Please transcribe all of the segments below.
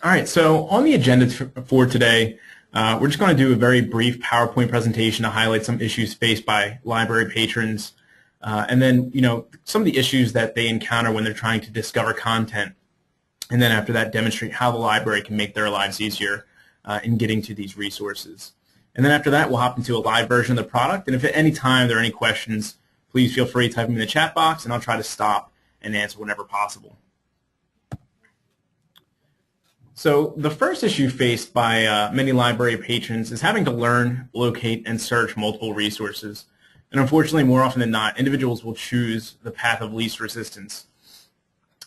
All right, so on the agenda for today, we're just going to do a very brief PowerPoint presentation to highlight some issues faced by library patrons, and then, some of the issues that they encounter when they're trying to discover content, and then after that, demonstrate how the library can make their lives easier in getting to these resources. And then after that, we'll hop into a live version of the product, and if at any time there are any questions, please feel free to type them in the chat box, and I'll try to stop and answer whenever possible. So the first issue faced by many library patrons is having to learn, locate, and search multiple resources. And unfortunately, more often than not, individuals will choose the path of least resistance.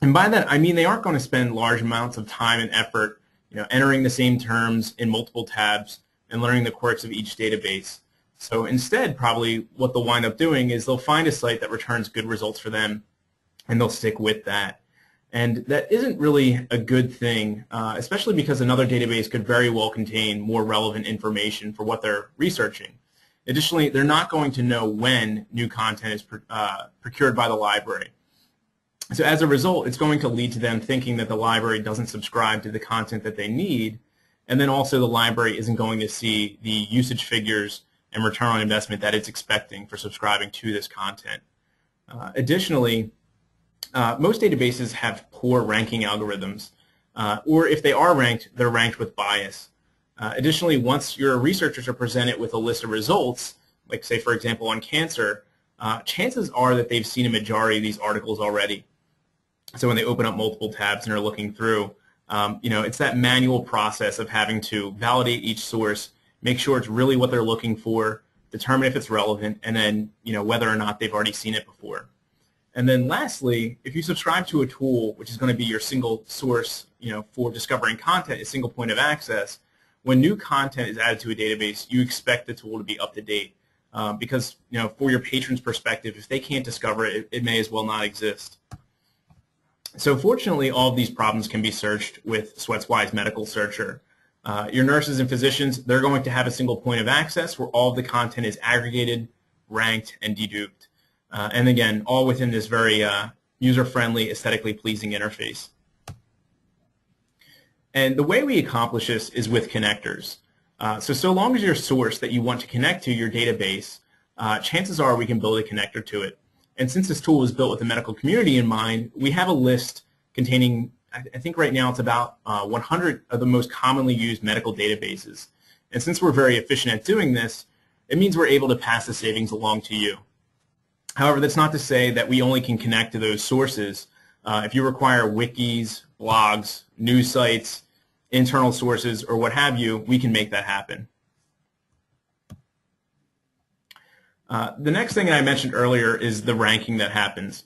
And by that, I mean they aren't going to spend large amounts of time and effort, entering the same terms in multiple tabs and learning the quirks of each database. So instead, probably what they'll wind up doing is they'll find a site that returns good results for them, and they'll stick with that. And that isn't really a good thing, especially because another database could very well contain more relevant information for what they're researching. Additionally, they're not going to know when new content is procured by the library. So as a result, it's going to lead to them thinking that the library doesn't subscribe to the content that they need, and then also the library isn't going to see the usage figures and return on investment that it's expecting for subscribing to this content. Additionally, most databases have poor ranking algorithms, or if they are ranked, they're ranked with bias. Additionally, once your researchers are presented with a list of results, like say for example on cancer, chances are that they've seen a majority of these articles already. So when they open up multiple tabs and are looking through, it's that manual process of having to validate each source, make sure it's really what they're looking for, determine if it's relevant, and then whether or not they've already seen it before. And then lastly, if you subscribe to a tool, which is going to be your single source, for discovering content, a single point of access, when new content is added to a database, you expect the tool to be up to date. Because, for your patron's perspective, if they can't discover it, it may as well not exist. So fortunately, all of these problems can be searched with SwetsWise Medical Searcher. Your nurses and physicians, they're going to have a single point of access where all of the content is aggregated, ranked, and deduped. And again, all within this very user-friendly, aesthetically pleasing interface. And the way we accomplish this is with connectors. So long as your source that you want to connect to your database, chances are we can build a connector to it. And since this tool was built with the medical community in mind, we have a list containing, I think right now it's about 100 of the most commonly used medical databases. And since we're very efficient at doing this, it means we're able to pass the savings along to you. However, that's not to say that we only can connect to those sources. If you require wikis, blogs, news sites, internal sources, or what have you, we can make that happen. The next thing I mentioned earlier is the ranking that happens.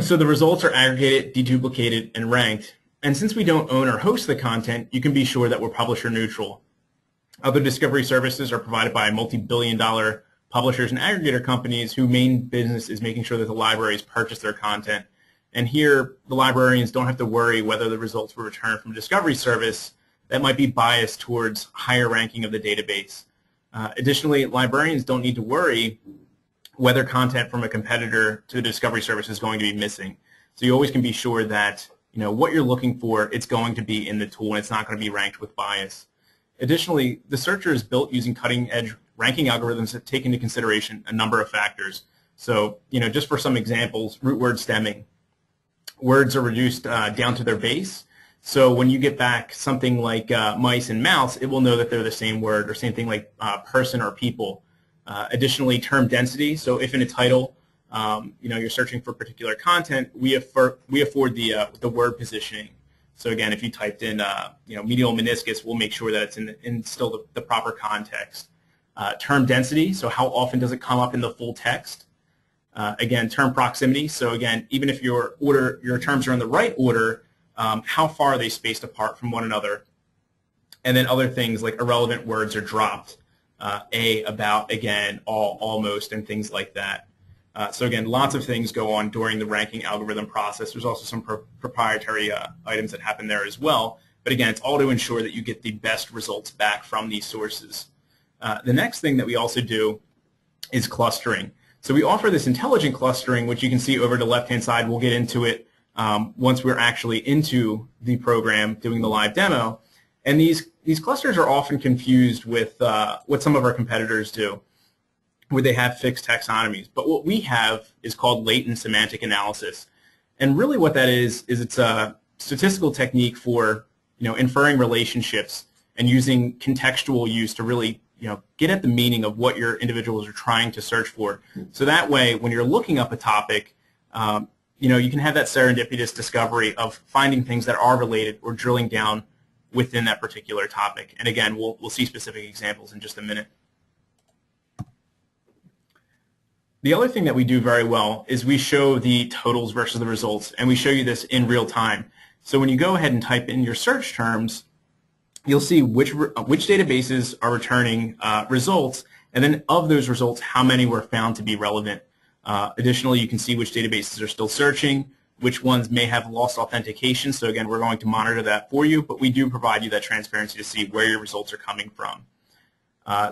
So the results are aggregated, deduplicated, and ranked. And since we don't own or host the content, you can be sure that we're publisher neutral. Other discovery services are provided by multi-billion-dollar publishers and aggregator companies whose main business is making sure that the libraries purchase their content. And here, the librarians don't have to worry whether the results were returned from a discovery service that might be biased towards higher ranking of the database. Additionally, librarians don't need to worry whether content from a competitor to the discovery service is going to be missing. So you always can be sure that what you're looking for, it's going to be in the tool and it's not going to be ranked with bias. Additionally, the searcher is built using cutting-edge ranking algorithms that take into consideration a number of factors. So, just for some examples, root word stemming. Words are reduced down to their base. So when you get back something like mice and mouse, it will know that they're the same word, or same thing like person or people. Additionally, term density. So if in a title, you're searching for particular content, we afford the word positioning. So again, if you typed in medial meniscus, we'll make sure that it's in still the proper context. Term density, so how often does it come up in the full text? Again, term proximity, so again, even if your terms are in the right order, how far are they spaced apart from one another? And then other things like irrelevant words are dropped, about, again, all, almost, and things like that. So again, lots of things go on during the ranking algorithm process. There's also some proprietary items that happen there as well. But again, it's all to ensure that you get the best results back from these sources. The next thing that we also do is clustering. So we offer this intelligent clustering, which you can see over the left-hand side. We'll get into it once we're actually into the program doing the live demo. And these clusters are often confused with what some of our competitors do, where they have fixed taxonomies. But what we have is called latent semantic analysis. And really what that is it's a statistical technique for inferring relationships and using contextual use to really get at the meaning of what your individuals are trying to search for. So that way, when you're looking up a topic, you can have that serendipitous discovery of finding things that are related or drilling down within that particular topic. And again, we'll see specific examples in just a minute. The other thing that we do very well is we show the totals versus the results, and we show you this in real time. So when you go ahead and type in your search terms, you'll see which databases are returning results, and then of those results, how many were found to be relevant. Additionally, you can see which databases are still searching, which ones may have lost authentication. So again, we're going to monitor that for you, but we do provide you that transparency to see where your results are coming from.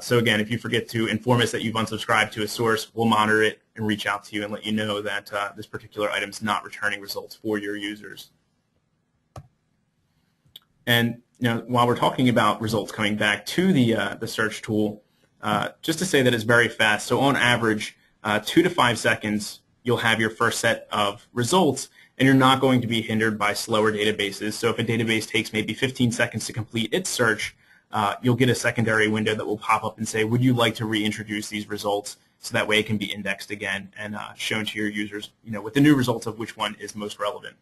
So again, if you forget to inform us that you've unsubscribed to a source, we'll monitor it and reach out to you and let you know that this particular item is not returning results for your users. And while we're talking about results coming back to the search tool, just to say that it's very fast. So on average, 2 to 5 seconds, you'll have your first set of results, and you're not going to be hindered by slower databases. So if a database takes maybe 15 seconds to complete its search, you'll get a secondary window that will pop up and say, would you like to reintroduce these results? So that way it can be indexed again and shown to your users, with the new results of which one is most relevant.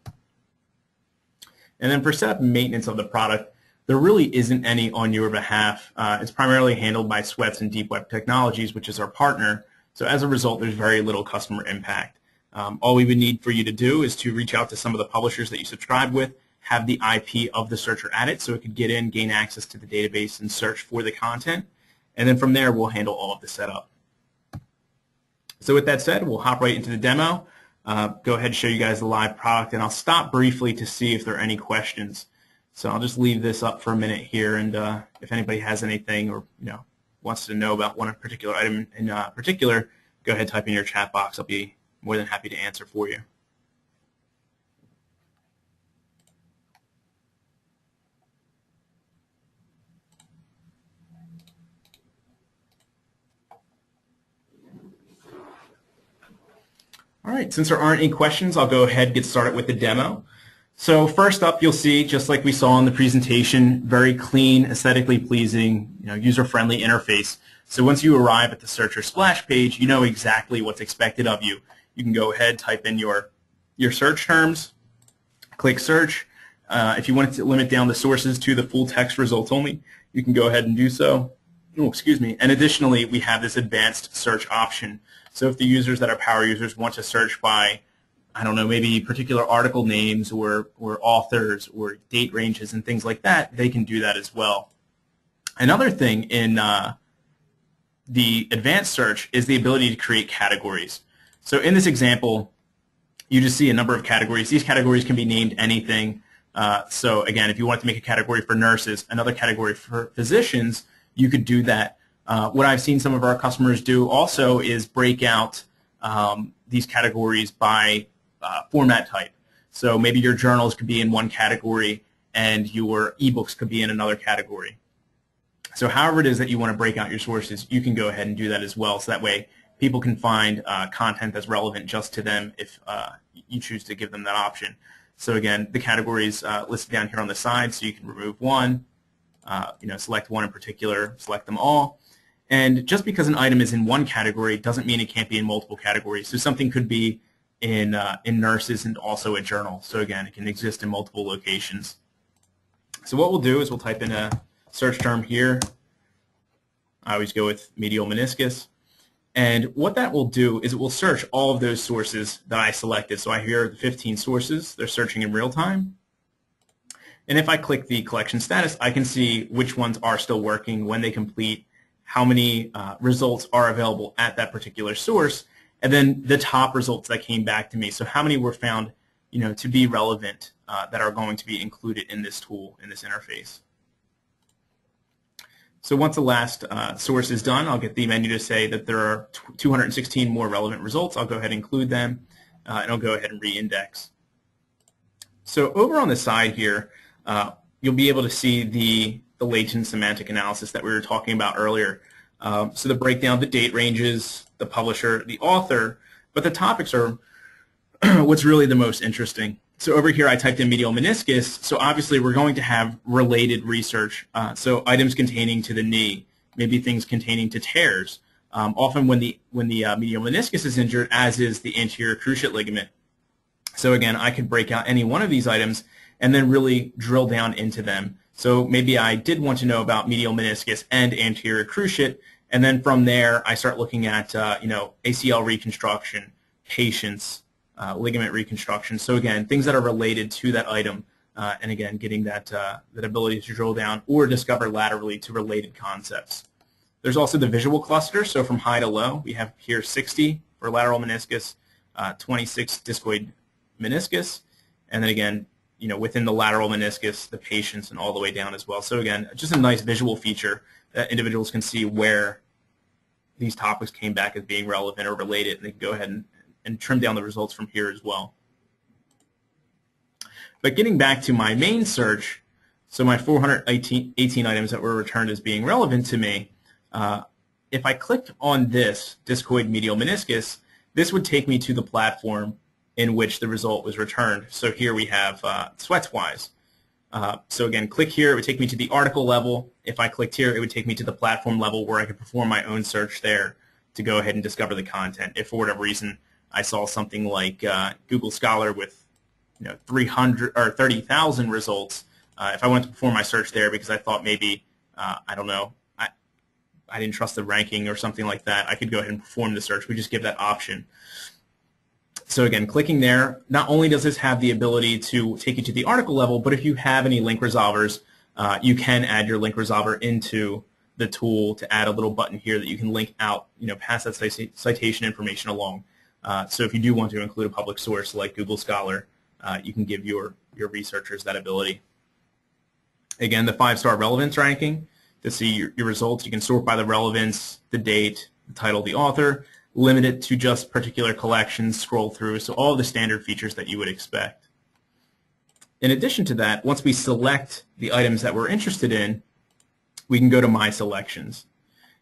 And then for setup and maintenance of the product, there really isn't any on your behalf. It's primarily handled by Swets and Deep Web Technologies, which is our partner. So as a result, there's very little customer impact. All we would need for you to do is to reach out to some of the publishers that you subscribe with, have the IP of the searcher added so it could get in, gain access to the database, and search for the content. And then from there, we'll handle all of the setup. So with that said, we'll hop right into the demo. Go ahead and show you guys the live product, and I'll stop briefly to see if there are any questions. So I'll just leave this up for a minute here, and if anybody has anything or wants to know about one particular item in particular, go ahead and type in your chat box. I'll be more than happy to answer for you. All right, since there aren't any questions, I'll go ahead and get started with the demo. So first up, you'll see, just like we saw in the presentation, very clean, aesthetically pleasing, user-friendly interface. So once you arrive at the searcher splash page, you know exactly what's expected of you. You can go ahead, type in your search terms, click search. If you wanted to limit down the sources to the full text results only, you can go ahead and do so. Oh, excuse me. And additionally, we have this advanced search option. So if the users that are power users want to search by, I don't know, maybe particular article names or authors or date ranges and things like that, they can do that as well. Another thing in the advanced search is the ability to create categories. So in this example, you just see a number of categories. These categories can be named anything. So again, if you want to make a category for nurses, another category for physicians, you could do that. What I've seen some of our customers do also is break out these categories by format type. So maybe your journals could be in one category and your ebooks could be in another category. So however it is that you want to break out your sources, you can go ahead and do that as well. So that way people can find content that's relevant just to them if you choose to give them that option. So again, the categories listed down here on the side, so you can remove one, select one in particular, select them all. And just because an item is in one category doesn't mean it can't be in multiple categories. So something could be in nurses and also a journal. So again, it can exist in multiple locations. So what we'll do is we'll type in a search term here. I always go with medial meniscus. And what that will do is it will search all of those sources that I selected. So I here are the 15 sources. They're searching in real time. And if I click the collection status, I can see which ones are still working, when they complete, how many results are available at that particular source, and then the top results that came back to me. So how many were found to be relevant that are going to be included in this tool, in this interface. So once the last source is done, I'll get the menu to say that there are 216 more relevant results. I'll go ahead and include them, and I'll go ahead and re-index. So over on the side here, you'll be able to see the latent semantic analysis that we were talking about earlier. So the breakdown of the date ranges, the publisher, the author, but the topics are what's really the most interesting. So over here I typed in medial meniscus, so obviously we're going to have related research, so items containing to the knee, maybe things containing to tears. Often when the medial meniscus is injured, as is the anterior cruciate ligament. So again, I could break out any one of these items and then really drill down into them. So maybe I did want to know about medial meniscus and anterior cruciate, and then from there I start looking at ACL reconstruction, patience, ligament reconstruction. So again, things that are related to that item, and again, getting that ability to drill down or discover laterally to related concepts. There's also the visual cluster. So from high to low, we have here 60 for lateral meniscus, 26 discoid meniscus, and then again, within the lateral meniscus, the patience, and all the way down as well. So again, just a nice visual feature that individuals can see where these topics came back as being relevant or related, and they can go ahead and trim down the results from here as well. But getting back to my main search, so my 418 items that were returned as being relevant to me, if I clicked on this discoid medial meniscus, this would take me to the platform in which the result was returned. So here we have SwetsWise. So again, click here, it would take me to the article level. If I clicked here, it would take me to the platform level where I could perform my own search there to go ahead and discover the content. If for whatever reason I saw something like Google Scholar with 300 or 30,000 results, if I wanted to perform my search there because I thought maybe, I don't know, I didn't trust the ranking or something like that, I could go ahead and perform the search. We just give that option. So again, clicking there, not only does this have the ability to take you to the article level, but if you have any link resolvers, you can add your link resolver into the tool to add a little button here that you can link out, pass that citation information along. So if you do want to include a public source like Google Scholar, you can give your researchers that ability. Again, the 5-star relevance ranking to see your results. You can sort by the relevance, the date, the title, the author, limit it to just particular collections, scroll through, so all of the standard features that you would expect. In addition to that, once we select the items that we're interested in, we can go to My Selections.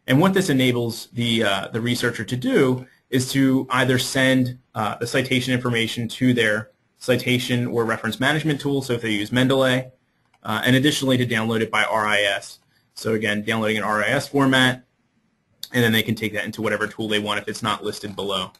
And what this enables the researcher to do is to either send the citation information to their citation or reference management tool, so if they use Mendeley, and additionally to download it by RIS. So again, downloading an RIS format, and then they can take that into whatever tool they want if it's not listed below.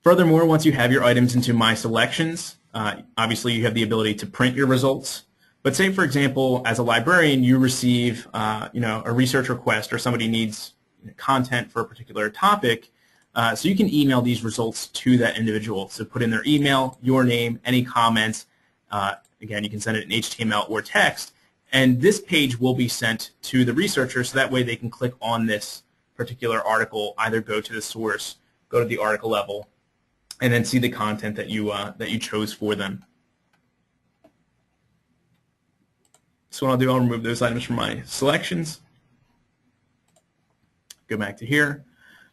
Furthermore, once you have your items into My Selections, obviously you have the ability to print your results. But say, for example, as a librarian, you receive a research request or somebody needs content for a particular topic, so you can email these results to that individual. So put in their email, your name, any comments. Again, you can send it in HTML or text. And this page will be sent to the researcher, so that way they can click on this particular article, either go to the source, go to the article level, and then see the content that you chose for them. So what I'll do, I'll remove those items from my selections. Go back to here.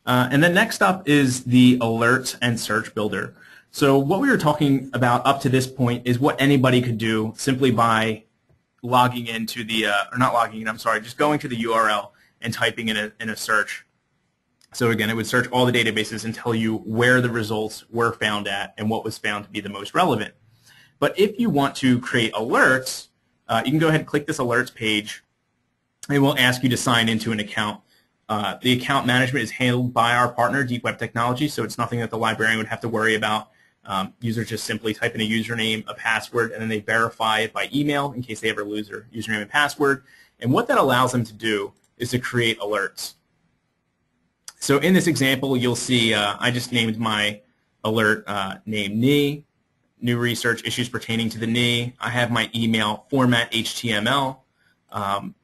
And then next up is the Alerts and Search Builder. So what we were talking about up to this point is what anybody could do simply by logging into the, or not logging in, I'm sorry, just going to the URL and typing in a search. So again, it would search all the databases and tell you where the results were found at and what was found to be the most relevant. But if you want to create alerts, you can go ahead and click this alerts page, and we'll ask you to sign into an account. The account management is handled by our partner, Deep Web Technology, so it's nothing that the librarian would have to worry about. Users just simply type in a username, a password, and then they verify it by email in case they ever lose their username and password. And what that allows them to do is to create alerts. So in this example, you'll see I just named my alert name knee, new research issues pertaining to the knee. I have my email format HTML.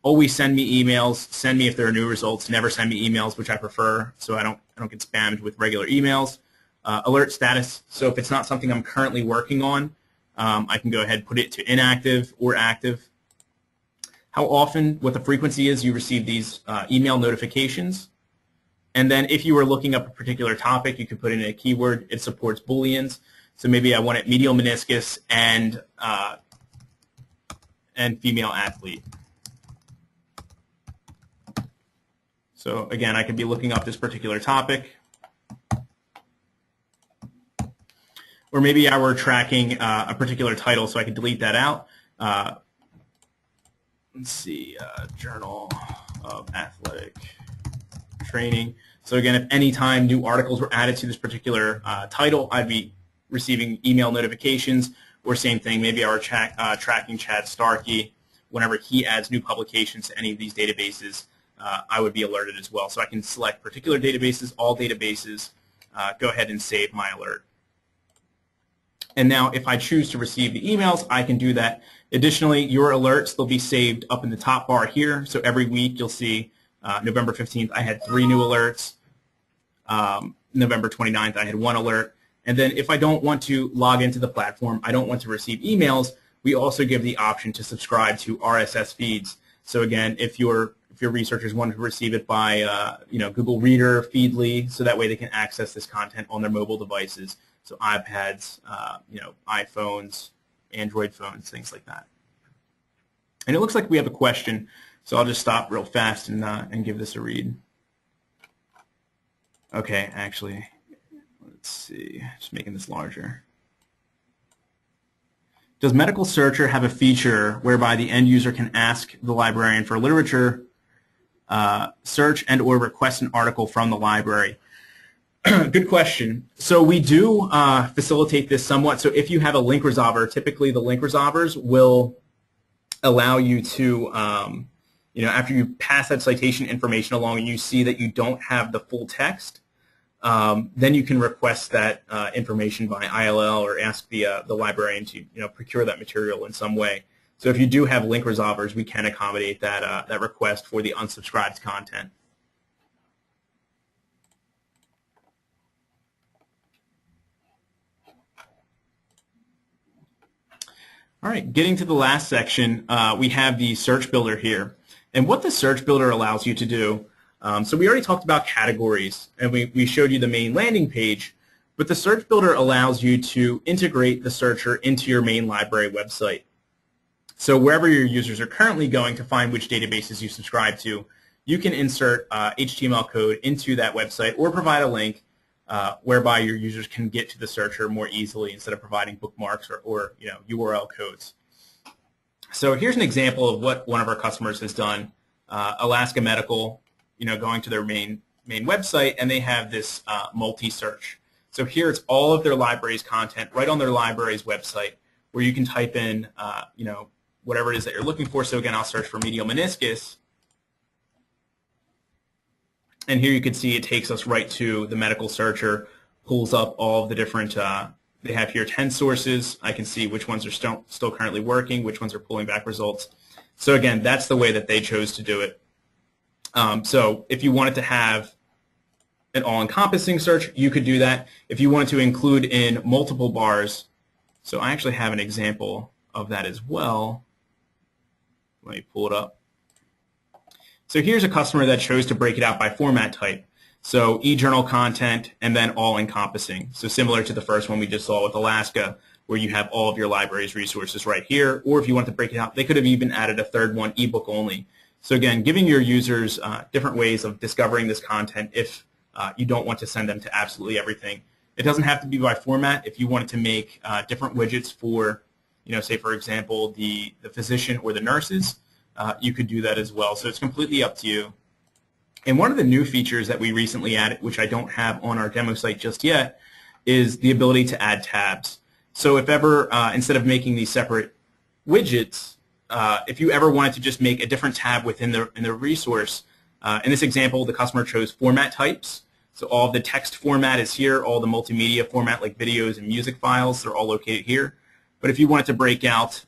Always send me emails. Send me if there are new results. Never send me emails, which I prefer, so I don't get spammed with regular emails. Alert status, so if it's not something I'm currently working on, I can go ahead and put it to inactive or active. How often, what the frequency is you receive these email notifications. And then if you were looking up a particular topic, you could put in a keyword. It supports Booleans. So maybe I want it medial meniscus and female athlete. So again, I could be looking up this particular topic. Or maybe I were tracking a particular title, so I could delete that out. Let's see, Journal of Athletic Training. So again, if any time new articles were added to this particular title, I'd be receiving email notifications. Or same thing, maybe I were tracking Chad Starkey. Whenever he adds new publications to any of these databases, I would be alerted as well. So I can select particular databases, all databases, go ahead and save my alert. And now if I choose to receive the emails, I can do that. Additionally, your alerts, they'll be saved up in the top bar here. So every week you'll see November 15th, I had 3 new alerts. November 29th, I had 1 alert. And then if I don't want to log into the platform, I don't want to receive emails, we also give the option to subscribe to Rss Feeds. So again, if your researchers want to receive it by Google Reader, Feedly, so that way they can access this content on their mobile devices. So iPads, iPhones, Android phones, things like that. And it looks like we have a question, so I'll just stop real fast and give this a read. Okay, actually, let's see, just making this larger. Does Medical Searcher have a feature whereby the end user can ask the librarian for literature, search and or request an article from the library? Good question. So we do facilitate this somewhat. So if you have a link resolver, typically the link resolvers will allow you to, after you pass that citation information along and you see that you don't have the full text, then you can request that information by ILL or ask the librarian to procure that material in some way. So if you do have link resolvers, we can accommodate that request for the unsubscribed content. All right, getting to the last section, we have the search builder here. And what the search builder allows you to do, so we already talked about categories, and we showed you the main landing page, but the search builder allows you to integrate the searcher into your main library website. So wherever your users are currently going to find which databases you subscribe to, you can insert HTML code into that website or provide a link whereby your users can get to the searcher more easily instead of providing bookmarks or URL codes. So here's an example of what one of our customers has done. Alaska Medical, going to their main website, and they have this multi-search. So here it's all of their library's content right on their library's website, where you can type in whatever it is that you're looking for. So again, I'll search for medial meniscus. And here you can see it takes us right to the medical searcher, pulls up all of the different, they have here 10 sources. I can see which ones are still currently working, which ones are pulling back results. So again, that's the way that they chose to do it. So if you wanted to have an all-encompassing search, you could do that. If you wanted to include in multiple bars, so I actually have an example of that as well. Let me pull it up. So here's a customer that chose to break it out by format type. So e-journal content and then all-encompassing. So similar to the first one we just saw with Alaska, where you have all of your library's resources right here. Or if you want to break it out, they could have even added a third one, ebook only. So again, giving your users different ways of discovering this content if you don't want to send them to absolutely everything. It doesn't have to be by format. If you wanted to make different widgets for, say for example, the physician or the nurses, you could do that as well. So it's completely up to you. And one of the new features that we recently added, which I don't have on our demo site just yet, is the ability to add tabs. So if ever, instead of making these separate widgets, if you ever wanted to just make a different tab within the resource, in this example, the customer chose format types. So all of the text format is here, all the multimedia format like videos and music files, they're all located here. But if you wanted to break out,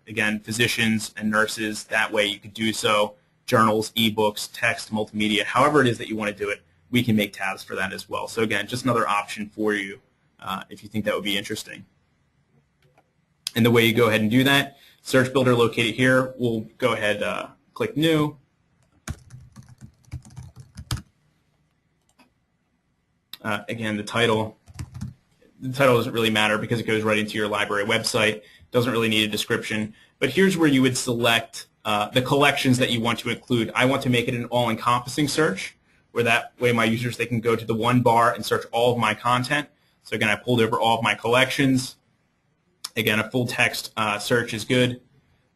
again, physicians and nurses, that way you could do so. Journals, ebooks, text, multimedia, however it is that you want to do it, we can make tabs for that as well. So again, just another option for you if you think that would be interesting. And the way you go ahead and do that, search builder located here, we'll go ahead, click new. Again, the title, the title doesn't really matter because it goes right into your library website. Doesn't really need a description. But here's where you would select the collections that you want to include. I want to make it an all-encompassing search, where that way my users, they can go to the one bar and search all of my content. So again, I pulled over all of my collections. Again, a full text search is good.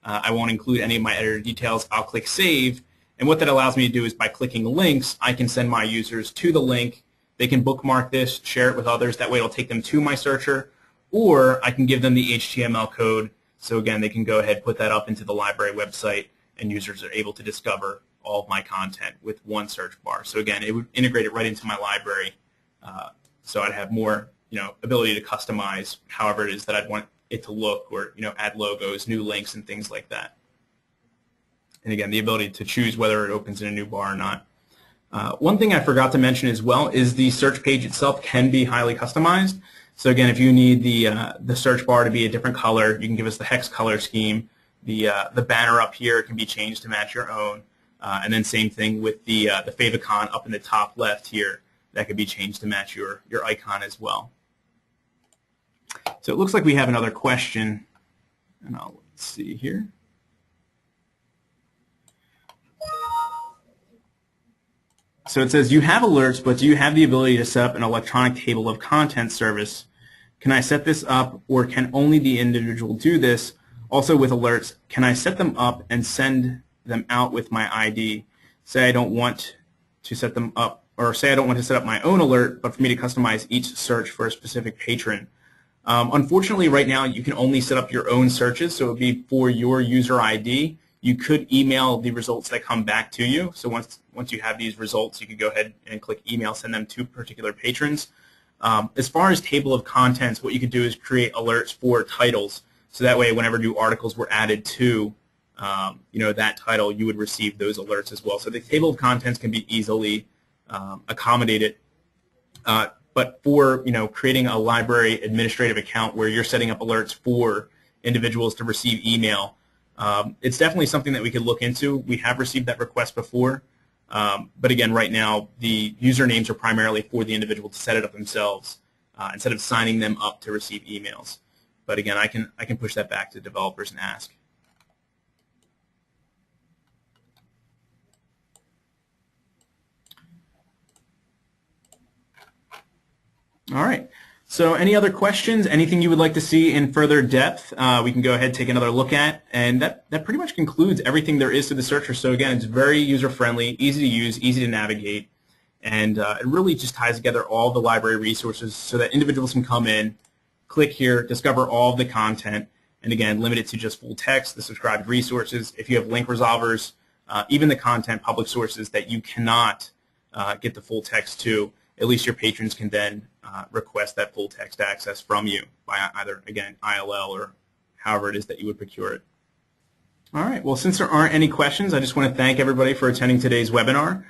I won't include any of my editor details. I'll click Save. And what that allows me to do is by clicking links, I can send my users to the link. They can bookmark this, share it with others. That way it'll take them to my searcher. Or I can give them the HTML code. So again, they can go ahead, put that up into the library website, and users are able to discover all of my content with one search bar. So again, it would integrate it right into my library. So I'd have more, ability to customize however it is that I'd want it to look, or add logos, new links, and things like that. And again, the ability to choose whether it opens in a new bar or not. One thing I forgot to mention as well is the search page itself can be highly customized. So again, if you need the search bar to be a different color, you can give us the hex color scheme. The banner up here can be changed to match your own. And then same thing with the favicon up in the top left here. That could be changed to match your icon as well. So it looks like we have another question. And let's see here. So it says, you have alerts, but do you have the ability to set up an electronic table of contents service? Can I set this up, or can only the individual do this? Also with alerts, can I set them up and send them out with my ID? Say I don't want to set them up, or say I don't want to set up my own alert, but for me to customize each search for a specific patron. Unfortunately, right now, you can only set up your own searches, so it would be for your user ID. You could email the results that come back to you. So once you have these results, you could go ahead and click email, send them to particular patrons. As far as table of contents, what you could do is create alerts for titles. So that way, whenever new articles were added to that title, you would receive those alerts as well. So the table of contents can be easily accommodated. But for creating a library administrative account where you're setting up alerts for individuals to receive email, it's definitely something that we could look into. We have received that request before, but again, right now the usernames are primarily for the individual to set it up themselves instead of signing them up to receive emails. But again, I can push that back to developers and ask. All right. So any other questions, anything you would like to see in further depth, we can go ahead and take another look at. And that pretty much concludes everything there is to the searcher. So again, it's very user-friendly, easy to use, easy to navigate, and it really just ties together all the library resources so that individuals can come in, click here, discover all of the content, and again, limit it to just full text, the subscribed resources. If you have link resolvers, even the content public sources that you cannot get the full text to, at least your patrons can then request that full text access from you by either, again, ILL or however it is that you would procure it. All right. Well, since there aren't any questions, I just want to thank everybody for attending today's webinar.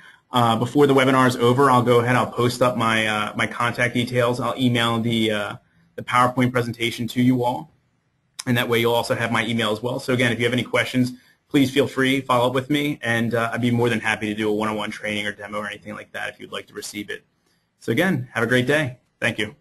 Before the webinar is over, I'll go ahead. I'll post up my my contact details. I'll email the PowerPoint presentation to you all, and that way you'll also have my email as well. So again, if you have any questions, please feel free to follow up with me, and I'd be more than happy to do a one-on-one training or demo or anything like that if you'd like to receive it. So again, have a great day. Thank you.